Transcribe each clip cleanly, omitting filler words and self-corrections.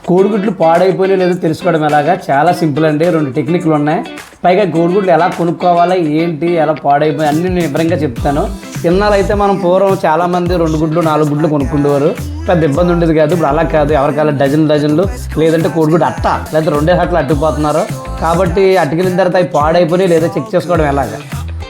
కోడిగుడ్లు పాడైపోయినా లేదో తెలుసుకోవడం ఎలాగా చాలా సింపుల్ అండి. 2 టెక్నిక్లు ఉన్నాయి. పైగా కోడిగుడ్లు ఎలా కొనుక్కోవాలా ఏంటి ఎలా పాడైపోయి అన్నీ నేను వివరంగా చెప్తాను. ఇన్నాళ్ళైతే మనం పూర్వం చాలామంది 2 గుడ్లు 4 గుడ్లు కొనుక్కుండేవారు, పెద్ద ఇబ్బంది ఉండేది కాదు. ఇప్పుడు అలా కాదు, ఎవరికైనా డజన్లు లేదంటే కోడిగుడ్డు అట్ట లేదా 2 అట్లు అట్టుకుపోతున్నారు. కాబట్టి అట్టుకెళ్ళిన తర్వాత అవి పాడైపోయి లేదా చెక్ చేసుకోవడం ఎలాగా.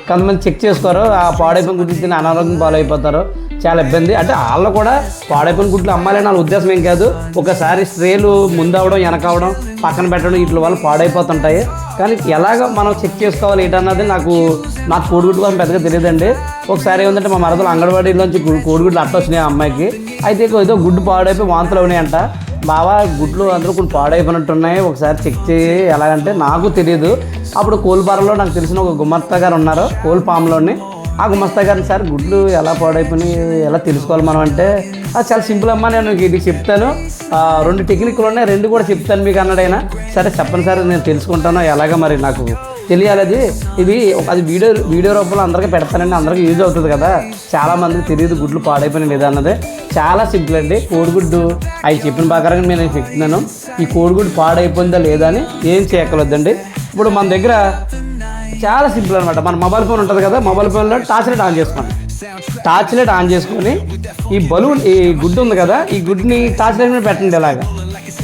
కొంతమంది చెక్ చేసుకోరు, ఆ పాడైపోయిన గుడ్లు తిని అనారోగ్యం పాలైపోతారు. చాలా ఇబ్బంది. అంటే వాళ్ళు కూడా పాడైపోయిన గుడ్లు అమ్మాలని వాళ్ళ ఉద్దేశం ఏం కాదు. ఒకసారి స్ట్రేలు ముందవడం వెనకవడం పక్కన పెట్టడం వీటి వల్ల పాడైపోతుంటాయి. కానీ ఎలాగ మనం చెక్ చేసుకోవాలి ఏంటన్నది నాకు కోడిగుడ్డు కోసం పెద్దగా తెలియదండి. ఒకసారి ఏముందంటే మా మరదలు అంగన్వాడీలోంచి కోడిగుడ్లు అట్ట వచ్చినాయి ఆ అమ్మాయికి. అయితే ఏదో గుడ్డు పాడైపోయి వాంతులు ఉన్నాయంట. బావా గుడ్లు అందరూ కొన్ని పాడైపోయినట్టున్నాయి, ఒకసారి చెక్ చేయి. ఎలాగంటే నాకు తెలియదు. అప్పుడు కోల్పారలో నాకు తెలిసిన ఒక గుమస్తా గారు ఉన్నారు, కోల్పాంలోని. ఆ గుమస్తా గారిని, సార్ గుడ్లు ఎలా పాడైపోయినాయి ఎలా తెలుసుకోవాలి మనం అంటే, చాలా సింపుల్ అమ్మా, నేను ఇది చెప్తాను, 2 టెక్నిక్లు ఉన్నాయి, 2 కూడా చెప్తాను మీకు అన్నాడైనా. సరే చెప్పండి సార్, నేను తెలుసుకుంటాను ఎలాగ మరి నాకు తెలియాలి. అది వీడియో రూపంలో అందరికీ పెడతానండి, అందరికీ యూజ్ అవుతుంది కదా. చాలామందికి తెలియదు గుడ్లు పాడైపోయినాయి లేదా అన్నది. చాలా సింపుల్ అండి. కోడిగుడ్డు అవి చెప్పిన ప్రకారంగా నేను చెప్తున్నాను. ఈ కోడిగుడ్డు పాడైపోయిందా లేదా అని ఏం చేయక్కర్లేదండి. ఇప్పుడు మన దగ్గర చాలా సింపుల్ అనమాట. మన మొబైల్ ఫోన్ ఉంటుంది కదా, మొబైల్ ఫోన్లో టార్చ్ లైట్ ఆన్ చేసుకోండి. టార్చ్ లైట్ ఆన్ చేసుకొని ఈ బలూన్, ఈ గుడ్డు ఉంది కదా, ఈ గుడ్డుని టార్చ్ లైట్ మీద పెట్టండి. ఇలాగా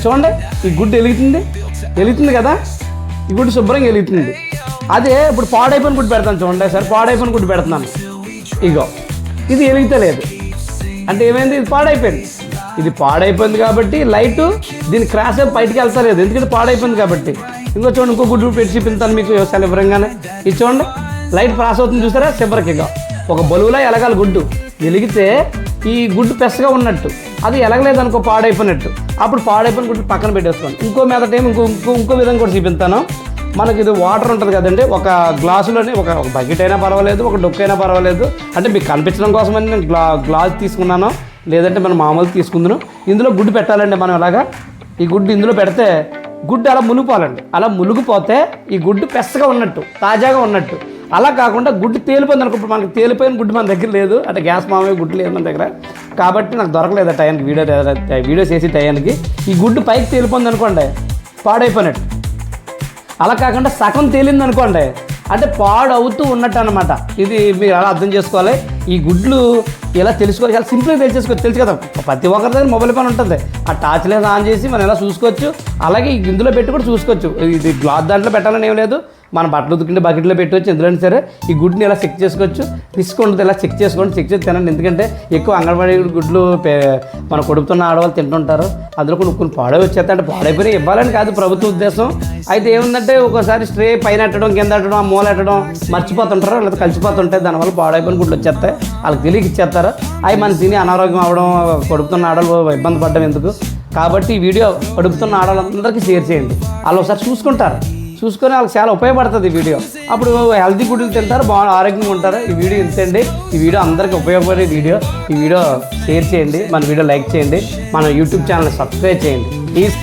చూడండి, ఈ గుడ్డు వెలుగుతుంది కదా, ఈ గుడ్డు శుభ్రంగా వెలుగుతుంది. అదే ఇప్పుడు పాడైపోయిన గుడ్డు పెడతాను చూడండి. సార్ పాడైపోయిన గుడ్డు పెడుతున్నాను, ఇగో ఇది వెలుగుతలేదు అంటే ఏమైంది, ఇది పాడైపోయింది. ఇది పాడైపోయింది కాబట్టి లైటు దీన్ని క్రాష్ అయ్యి బయటికి వెళ్తలేదు, ఎందుకంటే పాడైపోయింది కాబట్టి. ఇంకో చూడండి, ఇంకో గుడ్డు పెట్టి చూపిస్తాను మీకు చాలా వివరంగానే. ఇది చూడండి, లైట్ క్రాస్ అవుతుంది చూసారా, చివరికి ఇక ఒక బలువులా ఎలగాలి. గుడ్డు వెలిగితే ఈ గుడ్డు పెసగా ఉన్నట్టు, అది ఎలగలేదు అనుకో పాడైపోయినట్టు. అప్పుడు పాడైపోయిన గుడ్డు పక్కన పెట్టేసుకోండి. ఇంకో మీద టైం ఇంకో విధంగా కూడా చూపిస్తాను. మనకి ఇది వాటర్ ఉంటుంది కదండి, ఒక గ్లాసులోని ఒక బకెట్ అయినా పర్వాలేదు, ఒక డొక్కు అయినా పర్వాలేదు. అంటే మీకు కనిపించడం కోసమని నేను గ్లాస్ తీసుకున్నాను, లేదంటే మనం మామూలు తీసుకుందాను. ఇందులో గుడ్డు పెట్టాలండి మనం. అలాగా ఈ గుడ్డు ఇందులో పెడితే గుడ్డు అలా మునిగిపోవాలండి. అలా మునిగిపోతే ఈ గుడ్డు పెసగా ఉన్నట్టు, తాజాగా ఉన్నట్టు. అలా కాకుండా గుడ్డు తేలిపోయింది అనుకో. ఇప్పుడు మనకి తేలిపోయిన గుడ్డు మన దగ్గర లేదు, అంటే గ్యాస్ మామూలు గుడ్డు లేదు మన దగ్గర, కాబట్టి నాకు దొరకలేదు ఆ టైంకి వీడియో చేసే టైంకి. ఈ గుడ్డు పైకి తేలిపోయింది అనుకోండి, పాడైపోయినట్టు. అలా కాకుండా సగం తేలింది అనుకోండి, అంటే పాడు అవుతూ ఉన్నట్టు అనమాట. ఇది మీరు అలా అర్థం చేసుకోవాలి. ఈ గుడ్లు ఎలా తెలుసుకోవాలి, చాలా సింపుల్గా తెలుసు కదా. ప్రతి ఒక్కరి దగ్గర మొబైల్ ఫోన్ ఉంటుంది. ఆ టార్చ్ లైట్ ఆన్ చేసి మనం ఎలా చూసుకోవచ్చు. అలాగే ఇందులో పెట్టి కూడా చూసుకోవచ్చు. ఇది గ్లాస్ దాంట్లో పెట్టాలని ఏం లేదు, మన బట్టలు ఉతుకుంటే బకెట్లో పెట్టవచ్చు. ఎందుకంటే సరే ఈ గుడ్ని ఎలా చెక్ చేసుకోవచ్చు. రిస్క్ ఉంటుంది, ఇలా చెక్ చేసి తినండి. ఎందుకంటే ఎక్కువ అంగన్వాడీ గుడ్లు మనం కొడుకుతున్న ఆడవాళ్ళు తింటుంటారు. అందులో కొన్ని పాడై వచ్చేస్తే, అంటే పాడైపోయి ఇవ్వాలని కాదు ప్రభుత్వ ఉద్దేశం. అయితే ఏముందంటే ఒక్కోసారి స్ట్రే పైన ఎట్టడం, కింద ఎట్టడం, ఆ మూల ఎట్టడం మర్చిపోతుంటారు, లేదా కలిసిపోతుంటాయి. దానివల్ల పాడైపోయిన గుడ్లు వచ్చేస్తాయి, వాళ్ళకి తెలియక ఇచ్చేస్తారు. అవి మనం తిని అనారోగ్యం అవ్వడం, కొడుకుతున్న ఆడవాళ్ళు ఇబ్బంది పడడం ఎందుకు. కాబట్టి ఈ వీడియో కొడుకుతున్న ఆడవాళ్ళందరికీ షేర్ చేయండి. వాళ్ళు ఒకసారి చూసుకొని వాళ్ళకి చాలా ఉపయోగపడుతుంది ఈ వీడియో. అప్పుడు హెల్తీ గుడ్లు తింటారు, బాగా ఆరోగ్యంగా ఉంటారు. ఈ వీడియో ఇంతండి. ఈ వీడియో అందరికీ ఉపయోగపడే వీడియో. ఈ వీడియో షేర్ చేయండి, మన వీడియో లైక్ చేయండి, మన యూట్యూబ్ ఛానల్ సబ్స్క్రైబ్ చేయండి ప్లీజ్.